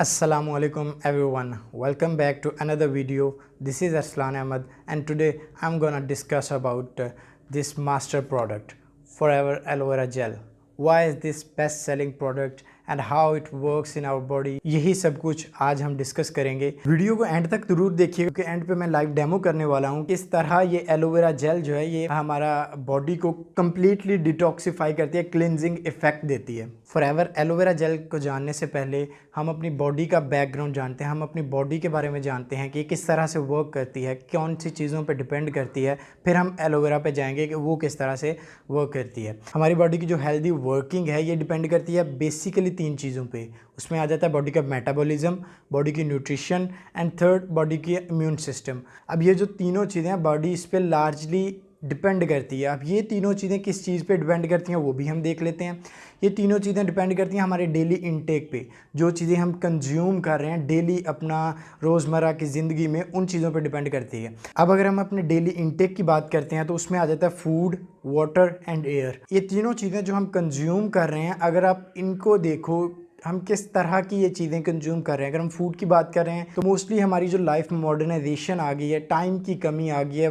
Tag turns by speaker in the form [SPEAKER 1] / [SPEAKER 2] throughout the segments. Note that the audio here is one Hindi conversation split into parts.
[SPEAKER 1] Assalamualaikum everyone. Welcome back to another video. This is Arslan Ahmed and today I'm gonna discuss about this master product, Forever Aloe Vera Gel. Why is this best selling product and how it works in our body? यही सब कुछ आज हम डिस्कस करेंगे। वीडियो को एंड तक जरूर देखिए क्योंकि एंड पे मैं लाइव डेमो करने वाला हूँ किस तरह ये एलोवेरा जेल जो है ये हमारा बॉडी को कम्प्लीटली डिटॉक्सिफाई करती है, क्लिनजिंग इफेक्ट देती है। फॉरएवर एलोवेरा जेल को जानने से पहले हम अपनी बॉडी का बैकग्राउंड जानते हैं, हम अपनी बॉडी के बारे में जानते हैं कि किस तरह से वर्क करती है, कौन सी चीज़ों पे डिपेंड करती है, फिर हम एलोवेरा पे जाएंगे कि वो किस तरह से वर्क करती है। हमारी बॉडी की जो हेल्दी वर्किंग है ये डिपेंड करती है बेसिकली 3 चीज़ों पे। उसमें आ जाता है बॉडी का मेटाबॉलिज्म, बॉडी की न्यूट्रिशन एंड थर्ड बॉडी की इम्यून सिस्टम। अब ये जो तीनों चीज़ें हैं बॉडी इस पर लार्जली डिपेंड करती है। अब ये तीनों चीज़ें किस चीज़ पे डिपेंड करती हैं वो भी हम देख लेते हैं। ये तीनों चीज़ें डिपेंड करती हैं हमारे डेली इनटेक पे, जो चीज़ें हम कंज्यूम कर रहे हैं डेली अपना रोज़मर्रा की ज़िंदगी में, उन चीज़ों पे डिपेंड करती है। अब अगर हम अपने डेली इनटेक की बात करते हैं तो उसमें आ जाता है फूड, वाटर एंड एयर। ये तीनों चीज़ें जो हम कंज्यूम कर रहे हैं, अगर आप इनको देखो हम किस तरह की ये चीज़ें कंज्यूम कर रहे हैं। अगर हम फूड की बात कर रहे हैं तो मोस्टली हमारी जो लाइफ में मॉडर्नाइजेशन आ गई है, टाइम की कमी आ गई है,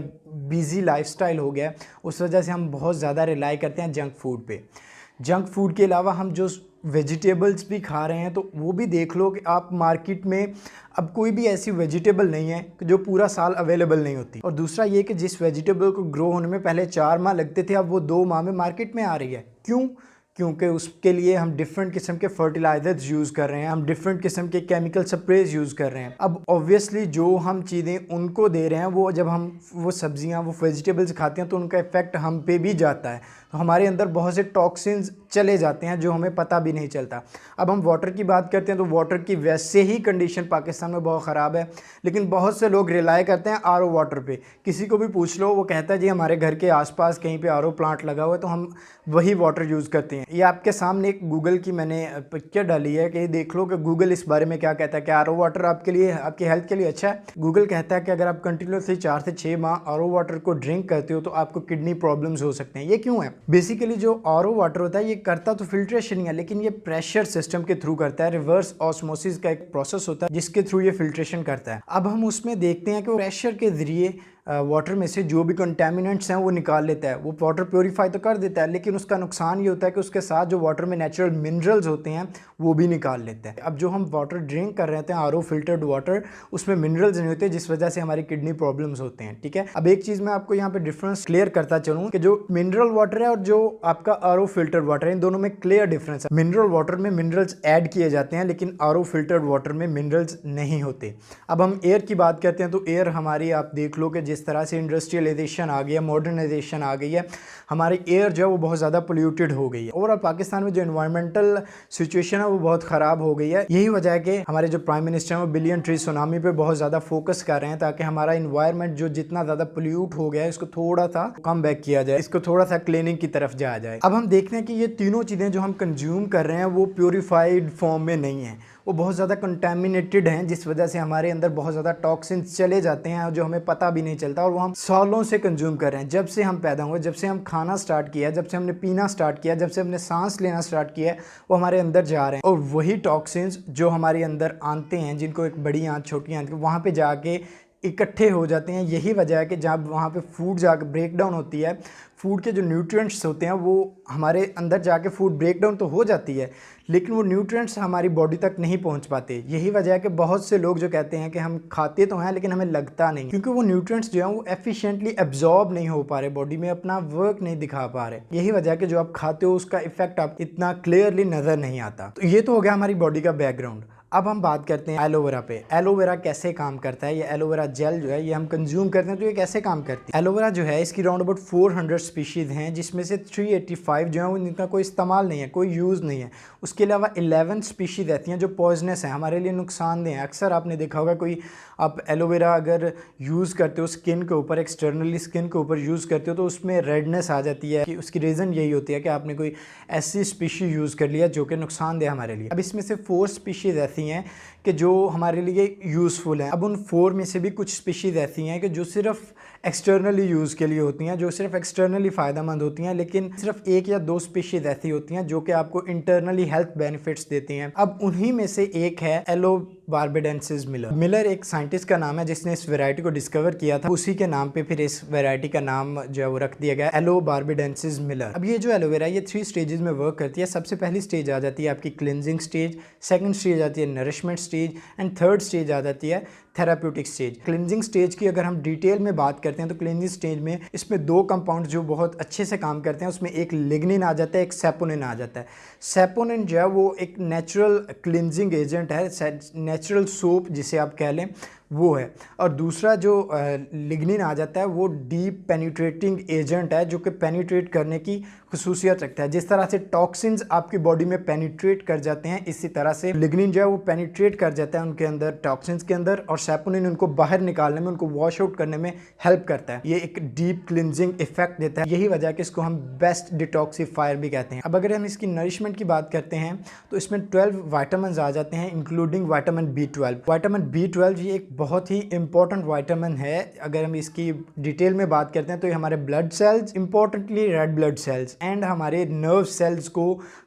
[SPEAKER 1] बिजी लाइफस्टाइल हो गया है, उस वजह से हम बहुत ज़्यादा रिलाई करते हैं जंक फूड पे। जंक फूड के अलावा हम जो वेजिटेबल्स भी खा रहे हैं तो वो भी देख लो कि आप मार्केट में अब कोई भी ऐसी वेजिटेबल नहीं है जो पूरा साल अवेलेबल नहीं होती। और दूसरा ये कि जिस वेजिटेबल को ग्रो होने में पहले 4 माह लगते थे अब वो 2 माह में मार्केट में आ रही है। क्यों? क्योंकि उसके लिए हम डिफरेंट किस्म के फर्टिलाइजर्स यूज़ कर रहे हैं, हम डिफरेंट किस्म के केमिकल स्प्रेज यूज़ कर रहे हैं। अब ऑब्वियसली जो हम चीज़ें उनको दे रहे हैं वो जब हम वो सब्जियां वो वेजिटेबल्स खाते हैं तो उनका इफ़ेक्ट हम पे भी जाता है, तो हमारे अंदर बहुत से टॉक्सिन्स चले जाते हैं जो हमें पता भी नहीं चलता। अब हम वाटर की बात करते हैं तो वाटर की वैसे ही कंडीशन पाकिस्तान में बहुत ख़राब है, लेकिन बहुत से लोग रिलाई करते हैं आरओ वाटर पे। किसी को भी पूछ लो वो कहता है जी हमारे घर के आसपास कहीं पे आरओ प्लांट लगा हुआ है तो हम वही वाटर यूज़ करते हैं। ये आपके सामने एक गूगल की मैंने पिक्चर डाली है कि देख लो कि गूगल इस बारे में क्या कहता है कि आरओ वाटर आपके लिए, आपकी हेल्थ के लिए अच्छा है। गूगल कहता है कि अगर आप कंटिन्यूसली 4 से 6 माह आरओ वाटर को ड्रिंक करते हो तो आपको किडनी प्रॉब्लम्स हो सकते हैं। ये क्यों है? बेसिकली जो आरओ वाटर होता है ये करता तो फिल्ट्रेशन ही है, लेकिन ये प्रेशर सिस्टम के थ्रू करता है। रिवर्स ऑस्मोसिस का एक प्रोसेस होता है जिसके थ्रू ये फिल्ट्रेशन करता है। अब हम उसमें देखते हैं कि प्रेशर के जरिए वाटर में से जो भी कंटेमिनेंट्स हैं वो निकाल लेता है। वो वाटर प्योरीफाई तो कर देता है, लेकिन उसका नुकसान ये होता है कि उसके साथ जो वाटर में नेचुरल मिनरल्स होते हैं वो भी निकाल लेता है। अब जो हम वाटर ड्रिंक कर रहे थे आरओ फिल्टर्ड वाटर, उसमें मिनरल्स नहीं होते जिस वजह से हमारी किडनी प्रॉब्लम्स होते हैं। ठीक है, अब एक चीज़ मैं आपको यहाँ पे डिफरेंस क्लियर करता चलूँ कि जो मिनरल वाटर है और जो आपका आरओ फिल्टर्ड वाटर है इन दोनों में क्लियर डिफरेंस है। मिनरल वाटर में मिनरल्स ऐड किए जाते हैं लेकिन आरओ फिल्टर्ड वाटर में मिनरल्स नहीं होते। अब हम एयर की बात करते हैं तो एयर हमारी आप देख लो कि जिस तरह से इंडस्ट्रियलाइजेशन आ गई है, मॉडर्नाइजेशन आ गई है, हमारी एयर जो है वो बहुत ज़्यादा पोल्यूटेड हो गई है। ओवरऑल पाकिस्तान में जो एनवायरमेंटल सिचुएशन है वो बहुत ख़राब हो गई है। यही वजह है कि हमारे जो प्राइम मिनिस्टर हैं वो बिलियन ट्री सुनामी पे बहुत ज़्यादा फोकस कर रहे हैं ताकि हमारा इन्वायरमेंट जो जितना ज़्यादा पोल्यूट हो गया है इसको थोड़ा सा कम बैक किया जाए, इसको थोड़ा सा क्लीनिंग की तरफ जाया जाए। अब हम देखते हैं कि ये तीनों चीज़ें जो हम कंज्यूम कर रहे हैं वो प्योरीफाइड फॉर्म में नहीं है, वो बहुत ज़्यादा कंटेमिनेटेड हैं जिस वजह से हमारे अंदर बहुत ज़्यादा टॉक्सिन्स चले जाते हैं जो हमें पता भी नहीं चलता और वो हम सालों से कंज्यूम कर रहे हैं। जब से हम पैदा हुए, जब से हम खाना स्टार्ट किया, जब से हमने पीना स्टार्ट किया, जब से हमने सांस लेना स्टार्ट किया, वो हमारे अंदर जा रहे हैं और वही टॉक्सिन्स जो हमारे अंदर आते हैं, जिनको एक बड़ी आंत छोटी आंत वहाँ पर जाके इकट्ठे हो जाते हैं। यही वजह है कि जब वहाँ पे फूड जाकर ब्रेक डाउन होती है, फूड के जो न्यूट्रिएंट्स होते हैं वो हमारे अंदर जाके फूड ब्रेक डाउन तो हो जाती है लेकिन वो न्यूट्रिएंट्स हमारी बॉडी तक नहीं पहुँच पाते। यही वजह है कि बहुत से लोग जो कहते हैं कि हम खाते तो हैं लेकिन हमें लगता नहीं, क्योंकि वो न्यूट्रिएंट्स जो हैं वो एफिशिएंटली एब्जॉर्ब नहीं हो पा रहे, बॉडी में अपना वर्क नहीं दिखा पा रहे। यही वजह है कि जो आप खाते हो उसका इफेक्ट आप इतना क्लियरली नज़र नहीं आता। तो ये तो हो गया हमारी बॉडी का बैकग्राउंड। अब हम बात करते हैं एलोवेरा पे। एलोवेरा कैसे काम करता है? ये एलोवेरा जेल जो है ये हम कंज्यूम करते हैं तो ये कैसे काम करती है? एलोवेरा जो है इसकी राउंड अबाउट 400 स्पीशीज़ हैं जिसमें से 385 जो है इनका कोई इस्तेमाल नहीं है, कोई यूज़ नहीं है। उसके अलावा 11 स्पीशीज़ रहती हैं जो पॉइजनस हैं, हमारे लिए नुकसानदेह हैं। अक्सर आपने देखा होगा कोई आप एलोवेरा अगर यूज़ करते हो स्किन के ऊपर, एक्सटर्नली स्किन के ऊपर यूज़ करते हो तो उसमें रेडनेस आ जाती है कि उसकी रीज़न यही होती है कि आपने कोई ऐसी स्पीशी यूज़ कर लिया जो कि नुकसानदेह हमारे लिए। अब इसमें से 4 स्पीशीज़ ऐसी ऐसी हैं कि जो हमारे लिए यूज़फुल हैं। अब उन 4 में से भी कुछ स्पीशीज़ ऐसी हैं कि जो सिर्फ एक्सटर्नली यूज़ के लिए होती हैं, जो सिर्फ एक्सटर्नली फ़ायदेमंद होती हैं, लेकिन सिर्फ 1 या 2 स्पीशीज़ ऐसी होती हैं जो कि आपको इंटरनली हेल्थ बेनिफिट्स देती हैं। अब उन्हीं में से एक है एलोबार्बाडेंसिस मिलर। मिलर एक साइंटिस्ट का नाम है जिसने इस वैरायटी को डिस्कवर किया था, उसी के नाम पे फिर इस वैरायटी का नाम जो है वो रख दिया गया एलोबार्बाडेंसिस मिलर। अब ये जो एलोवेरा ये 3 स्टेजेस में वर्क करती है। सबसे पहली स्टेज आ जाती है आपकी क्लिनजिंग स्टेज, सेकंड स्टेज आती है nourishment stage and third stage आ जाती है थेराप्यूटिक स्टेज। क्लिनजिंग स्टेज की अगर हम डिटेल में बात करते हैं तो क्लिनजिंग स्टेज में इसमें 2 कंपाउंड जो बहुत अच्छे से काम करते हैं, उसमें एक लिग्निन आ जाता है, एक सेपोनिन आ जाता है। सेपोनिन जो है वो एक नेचुरल क्लिनजिंग एजेंट है, नेचुरल सोप जिसे आप कह लें वो है, और दूसरा जो लिग्निन आ जाता है वो डीप पेनिट्रेटिंग एजेंट है जो कि पेनिट्रेट करने की खसूसियत रखता है। जिस तरह से टॉक्सिन्स आपकी बॉडी में पेनिट्रेट कर जाते हैं, इसी तरह से लिग्निन जो है वो पेनिट्रेट कर जाता है उनके अंदर, टॉक्सिन्स के अंदर, और सेपोनिन उनको बाहर निकालने में, उनको वॉश आउट करने में हेल्प करता है। ये एक डीप क्लिनजिंग इफेक्ट देता है। यही वजह है कि इसको हम बेस्ट डिटॉक्सीफायर भी कहते हैं। अब अगर हम इसकी नरिशमेंट की बात करते हैं तो इसमें 12 वाइटामिन आ जाते हैं, including vitamin B12। Vitamin B12 ये एक बहुत ही इंपॉर्टेंट वाइटामिन है। अगर हम इसकी डिटेल में बात करते हैं तो ये हमारे blood cells, importantly red blood cells and हमारे नर्व सेल्स को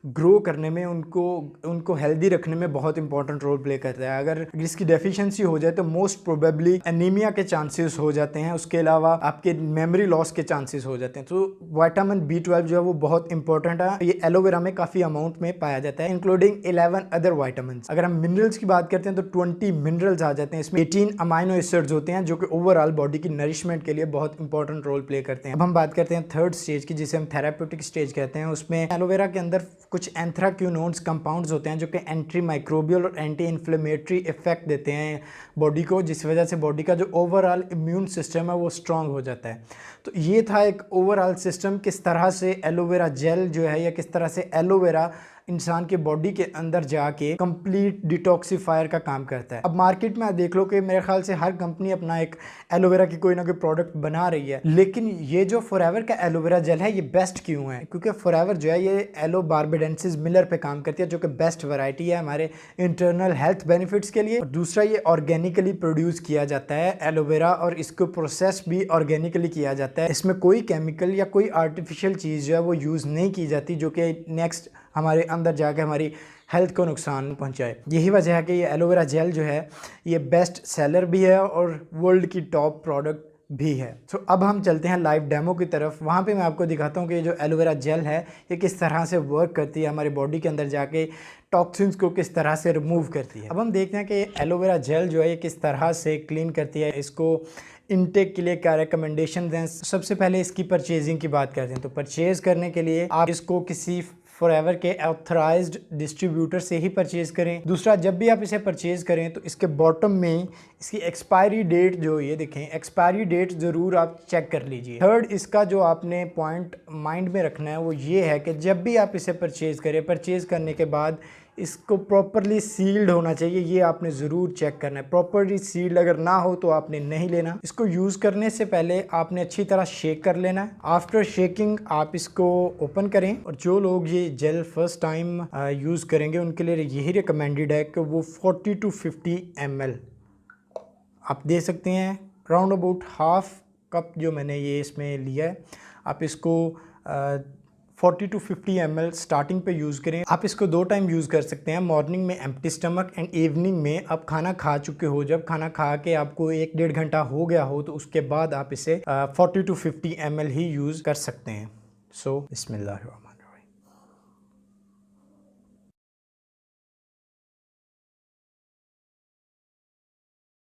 [SPEAKER 1] ग्रो करने में, उनको हेल्दी रखने में बहुत इंपॉर्टेंट रोल प्ले करता है। अगर इसकी डेफिशिएंसी हो जाए तो मोस्ट प्रोबेबली एनीमिया के चांसेस हो जाते हैं, उसके अलावा आपके मेमोरी लॉस के चांसेस हो जाते हैं। तो वाइटामिन B12 जो है वो बहुत इंपॉर्टेंट है। ये एलोवेरा में काफी अमाउंट में पाया जाता है, इंक्लूडिंग 11 अदर वाइटामिन। अगर हम मिनरल्स की बात करते हैं तो 20 मिनरल्स आ जाते हैं। इसमें 18 अमाइनो एसिड्स होते हैं जो कि ओवरऑल बॉडी की नरिशमेंट के लिए बहुत इंपॉर्टेंट रोल प्ले करते हैं। अब हम बात करते हैं थर्ड स्टेज की, जिसे हम थेराप्यूटिक स्टेज कहते हैं। उसमें एलोवेरा के अंदर कुछ एंथ्राक्विनोन्स कंपाउंड्स होते हैं जो कि एंटी माइक्रोबियल और एंटी इन्फ्लेमेटरी इफेक्ट देते हैं बॉडी को, जिस वजह से बॉडी का जो ओवरऑल इम्यून सिस्टम है वो स्ट्रांग हो जाता है। तो ये था एक ओवरऑल सिस्टम, किस तरह से एलोवेरा जेल जो है या किस तरह से एलोवेरा इंसान के बॉडी के अंदर जाके कंप्लीट डिटॉक्सीफायर का काम करता है। अब मार्केट में आप देख लो कि मेरे ख्याल से हर कंपनी अपना एक एलोवेरा की कोई ना कोई प्रोडक्ट बना रही है, लेकिन ये जो फॉरएवर का एलोवेरा जेल है ये बेस्ट क्यों है? क्योंकि फॉरएवर जो है ये एलोबार्बाडेंसिस मिलर पे काम करती है जो कि बेस्ट वैरायटी है हमारे इंटरनल हेल्थ बेनिफिट्स के लिए। और दूसरा, ये ऑर्गेनिकली प्रोड्यूस किया जाता है एलोवेरा, और इसको प्रोसेस भी ऑर्गेनिकली किया जाता है। इसमें कोई केमिकल या कोई आर्टिफिशियल चीज़ जो है वो यूज़ नहीं की जाती जो कि नेक्स्ट हमारे अंदर जाके हमारी हेल्थ को नुकसान पहुंचाए। यही वजह है कि ये एलोवेरा जेल जो है ये बेस्ट सेलर भी है और वर्ल्ड की टॉप प्रोडक्ट भी है। तो अब हम चलते हैं लाइव डेमो की तरफ। वहाँ पे मैं आपको दिखाता हूँ कि ये जो एलोवेरा जेल है ये किस तरह से वर्क करती है, हमारी बॉडी के अंदर जाके टॉक्सिन्स को किस तरह से रिमूव करती है। अब हम देखते हैं कि एलोवेरा जेल जो है ये किस तरह से क्लीन करती है। इसको इनटेक के लिए क्या रिकमेंडेशन दें? सबसे पहले इसकी परचेजिंग की बात करते हैं। तो परचेज करने के लिए आप इसको किसी फॉरएवर के ऑथराइज्ड डिस्ट्रीब्यूटर से ही परचेज करें। दूसरा, जब भी आप इसे परचेज करें तो इसके बॉटम में इसकी एक्सपायरी डेट जो ये देखें, एक्सपायरी डेट ज़रूर आप चेक कर लीजिए। थर्ड, इसका जो आपने पॉइंट माइंड में रखना है वो ये है कि जब भी आप इसे परचेज करें, परचेज करने के बाद इसको प्रॉपरली सील्ड होना चाहिए, ये आपने ज़रूर चेक करना है। प्रॉपरली सील्ड अगर ना हो तो आपने नहीं लेना। इसको यूज़ करने से पहले आपने अच्छी तरह शेक कर लेना है। आफ्टर शेकिंग आप इसको ओपन करें, और जो लोग ये जेल फर्स्ट टाइम यूज़ करेंगे उनके लिए यही रिकमेंडेड है कि वो 40 to 50 ml आप दे सकते हैं। राउंड अबाउट हाफ कप जो मैंने ये इसमें लिया है, आप इसको 40 to 50 ml स्टार्टिंग पे यूज़ करें। आप इसको 2 टाइम यूज़ कर सकते हैं, मॉर्निंग में एम्प्टी स्टमक एंड इवनिंग में आप खाना खा चुके हो। जब खाना खा के आपको 1-1.5 घंटा हो गया हो तो उसके बाद आप इसे 40 to 50 ml ही यूज़ कर सकते हैं। सो बिस्मिल्लाह।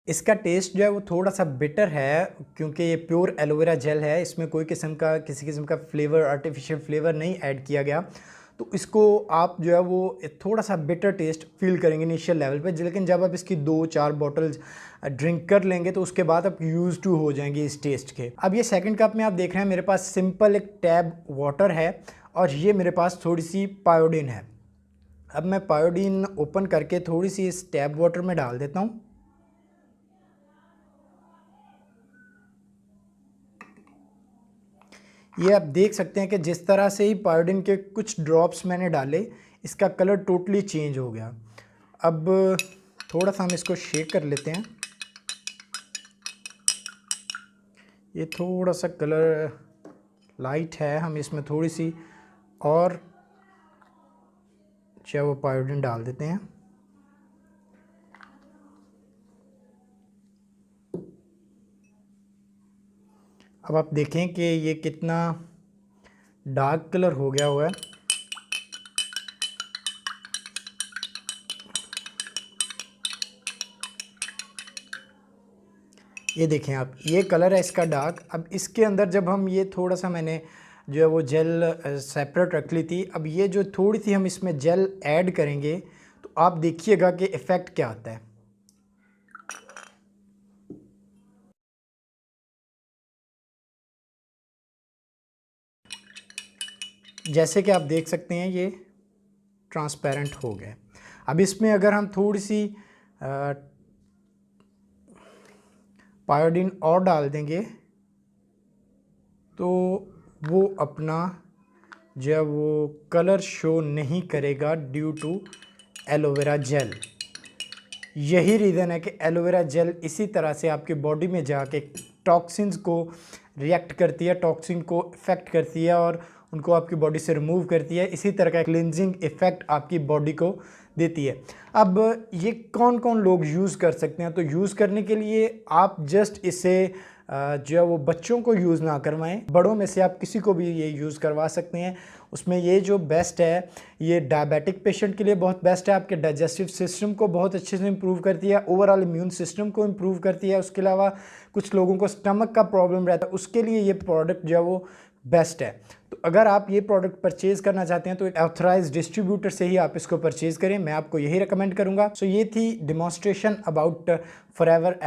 [SPEAKER 1] इसका टेस्ट जो है वो थोड़ा सा बिटर है क्योंकि ये प्योर एलोवेरा जेल है, इसमें कोई किसी किस्म का फ्लेवर, आर्टिफिशियल फ्लेवर नहीं ऐड किया गया। तो इसको आप जो है वो थोड़ा सा बिटर टेस्ट फील करेंगे इनिशियल लेवल पे, लेकिन जब आप इसकी 2-4 बॉटल्स ड्रिंक कर लेंगे तो उसके बाद आप यूज़ टू हो जाएंगे इस टेस्ट के। अब ये सेकंड कप में आप देख रहे हैं मेरे पास सिंपल एक टैब वाटर है और ये मेरे पास थोड़ी सी पायोडीन है। अब मैं पायोडीन ओपन करके थोड़ी सी इस टैब वाटर में डाल देता हूँ। ये आप देख सकते हैं कि जिस तरह से ही पायोडीन के कुछ ड्रॉप्स मैंने डाले इसका कलर टोटली चेंज हो गया। अब थोड़ा सा हम इसको शेक कर लेते हैं। ये थोड़ा सा कलर लाइट है, हम इसमें थोड़ी सी और जो वो पायोडीन डाल देते हैं। अब आप देखें कि ये कितना डार्क कलर हो गया हुआ है। ये देखें आप, ये कलर है इसका डार्क। अब इसके अंदर जब हम ये थोड़ा सा मैंने जो है वो जेल सेपरेट रख ली थी, अब ये जो थोड़ी सी हम इसमें जेल ऐड करेंगे तो आप देखिएगा कि इफ़ेक्ट क्या आता है। जैसे कि आप देख सकते हैं ये ट्रांसपेरेंट हो गया। अब इसमें अगर हम थोड़ी सी पायोडीन और डाल देंगे तो वो अपना जो है वो कलर शो नहीं करेगा ड्यू टू एलोवेरा जेल। यही रीज़न है कि एलोवेरा जेल इसी तरह से आपकी बॉडी में जाके टॉक्सिन्स को रिएक्ट करती है, टॉक्सिन को इफ़ेक्ट करती है और उनको आपकी बॉडी से रिमूव करती है। इसी तरह का क्लिनजिंग इफ़ेक्ट आपकी बॉडी को देती है। अब ये कौन कौन लोग यूज़ कर सकते हैं? तो यूज़ करने के लिए आप जस्ट इसे जो है वो बच्चों को यूज़ ना करवाएं, बड़ों में से आप किसी को भी ये यूज़ करवा सकते हैं। उसमें ये जो बेस्ट है, ये डायबिटिक पेशेंट के लिए बहुत बेस्ट है। आपके डाइजेस्टिव सिस्टम को बहुत अच्छे से इम्प्रूव करती है, ओवरऑल इम्यून सिस्टम को इम्प्रूव करती है। उसके अलावा कुछ लोगों को स्टमक का प्रॉब्लम रहता है, उसके लिए ये प्रोडक्ट जो है वो बेस्ट है। तो अगर आप ये प्रोडक्ट परचेज़ करना चाहते हैं तो ऑथराइज डिस्ट्रीब्यूटर से ही आप इसको परचेज़ करें, मैं आपको यही रिकमेंड करूँगा। सो ये थी डिमॉन्स्ट्रेशन अबाउट फॉरएवर